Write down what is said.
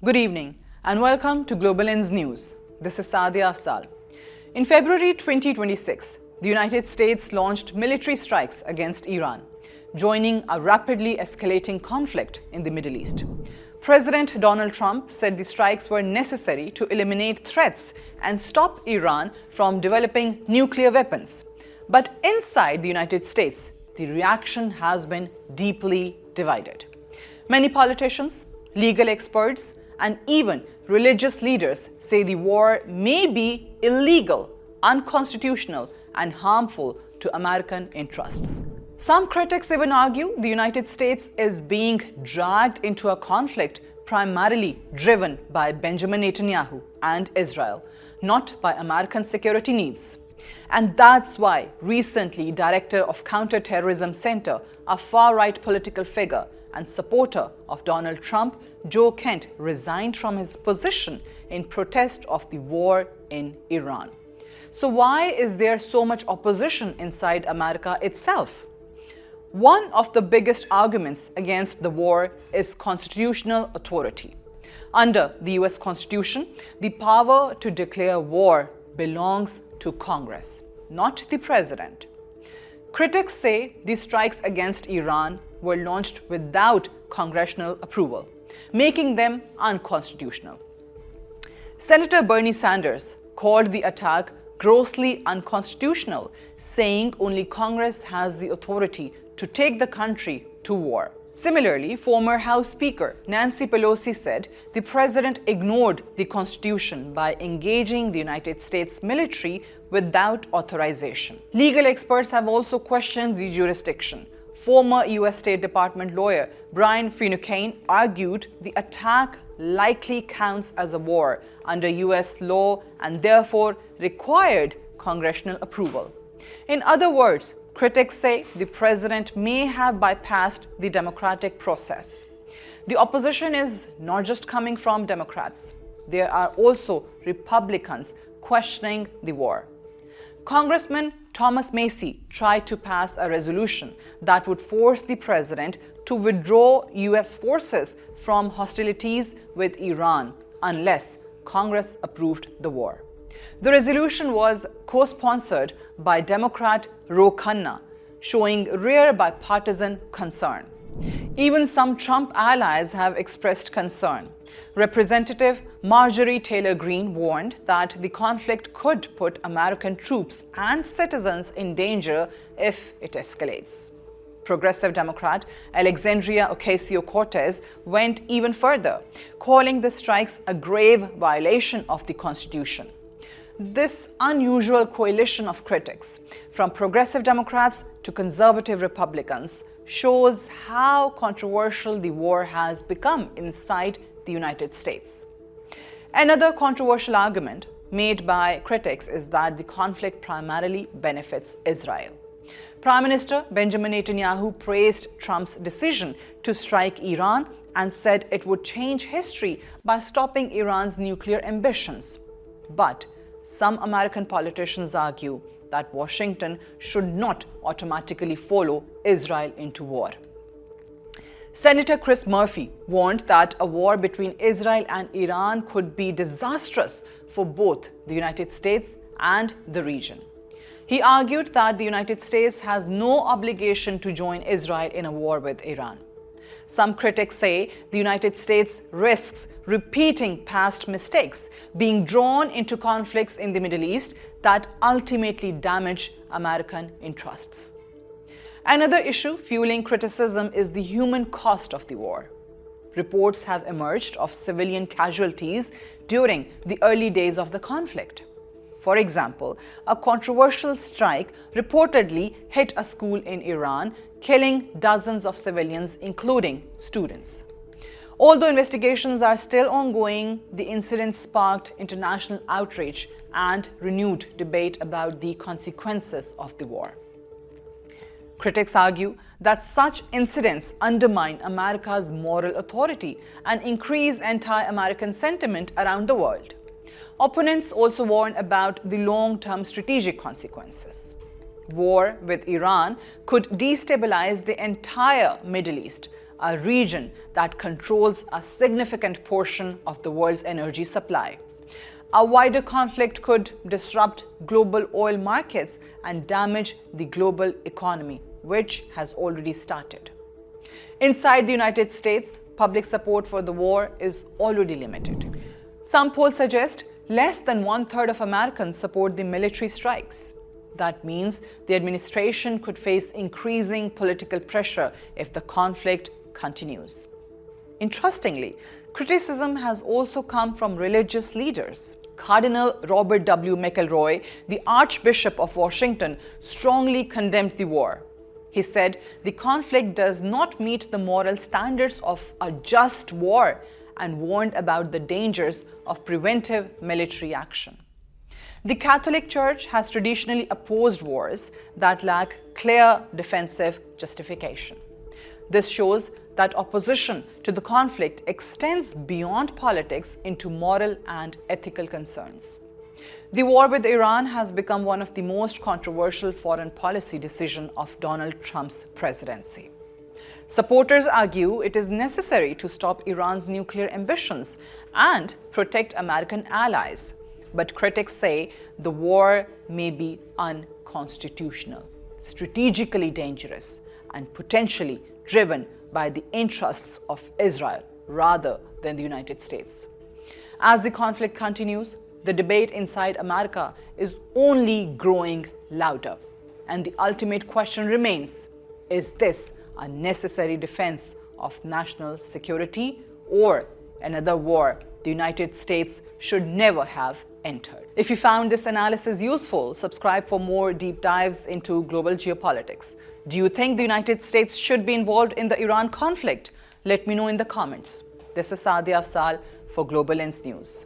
Good evening and welcome to Global Lens News. This is Saadia Afzaal. In February 2026, the United States launched military strikes against Iran, joining a rapidly escalating conflict in the Middle East. President Donald Trump said the strikes were necessary to eliminate threats and stop Iran from developing nuclear weapons. But inside the United States, the reaction has been deeply divided. Many politicians, legal experts, and even religious leaders say the war may be illegal, unconstitutional, and harmful to American interests. Some critics even argue the United States is being dragged into a conflict primarily driven by Benjamin Netanyahu and Israel, not by American security needs. And that's why recently Director of Counterterrorism Center, a far-right political figure and supporter of Donald Trump, Joe Kent, resigned from his position in protest of the war in Iran. So why is there so much opposition inside America itself? One of the biggest arguments against the war is constitutional authority. Under the US Constitution, the power to declare war belongs to Congress, not the president. Critics say the strikes against Iran were launched without congressional approval, making them unconstitutional. Senator Bernie Sanders called the attack grossly unconstitutional, saying only Congress has the authority to take the country to war. Similarly, former House Speaker Nancy Pelosi said the president ignored the Constitution by engaging the United States military without authorization. Legal experts have also questioned the jurisdiction. Former US State Department lawyer Brian Finucane argued the attack likely counts as a war under US law and therefore required congressional approval. In other words, critics say the president may have bypassed the democratic process. The opposition is not just coming from Democrats. There are also Republicans questioning the war. Congressman Thomas Macy tried to pass a resolution that would force the president to withdraw US forces from hostilities with Iran unless Congress approved the war. The resolution was co-sponsored by Democrat Ro Khanna, showing rare bipartisan concern. Even some Trump allies have expressed concern. Representative Marjorie Taylor Greene warned that the conflict could put American troops and citizens in danger if it escalates. Progressive Democrat Alexandria Ocasio-Cortez went even further, calling the strikes a grave violation of the Constitution. This unusual coalition of critics, from progressive Democrats to conservative Republicans, shows how controversial the war has become inside the United States. Another controversial argument made by critics is that the conflict primarily benefits Israel. Prime Minister Benjamin Netanyahu praised Trump's decision to strike Iran and said it would change history by stopping Iran's nuclear ambitions. But some American politicians argue that Washington should not automatically follow Israel into war. Senator Chris Murphy warned that a war between Israel and Iran could be disastrous for both the United States and the region. He argued that the United States has no obligation to join Israel in a war with Iran. Some critics say the United States risks repeating past mistakes, being drawn into conflicts in the Middle East that ultimately damage American interests. Another issue fueling criticism is the human cost of the war. Reports have emerged of civilian casualties during the early days of the conflict. For example, a controversial strike reportedly hit a school in Iran, killing dozens of civilians, including students. Although investigations are still ongoing, the incident sparked international outrage and renewed debate about the consequences of the war. Critics argue that such incidents undermine America's moral authority and increase anti-American sentiment around the world. Opponents also warn about the long-term strategic consequences. War with Iran could destabilize the entire Middle East, a region that controls a significant portion of the world's energy supply. A wider conflict could disrupt global oil markets and damage the global economy, which has already started. Inside the United States, public support for the war is already limited. Some polls suggest less than 1/3 of Americans support the military strikes. That means the administration could face increasing political pressure if the conflict continues. Interestingly, criticism has also come from religious leaders. Cardinal Robert W. McElroy, the Archbishop of Washington, strongly condemned the war. He said the conflict does not meet the moral standards of a just war and warned about the dangers of preventive military action. The Catholic Church has traditionally opposed wars that lack clear defensive justification. This shows that opposition to the conflict extends beyond politics into moral and ethical concerns. The war with Iran has become one of the most controversial foreign policy decisions of Donald Trump's presidency. Supporters argue it is necessary to stop Iran's nuclear ambitions and protect American allies. But critics say the war may be unconstitutional, strategically dangerous, and potentially driven by the interests of Israel rather than the United States. As the conflict continues, the debate inside America is only growing louder. And the ultimate question remains, is this a necessary defense of national security or another war the United States should never have entered? If you found this analysis useful, subscribe for more deep dives into global geopolitics. Do you think the United States should be involved in the Iran conflict? Let me know in the comments. This is Saadia Afzaal for Global Lens News.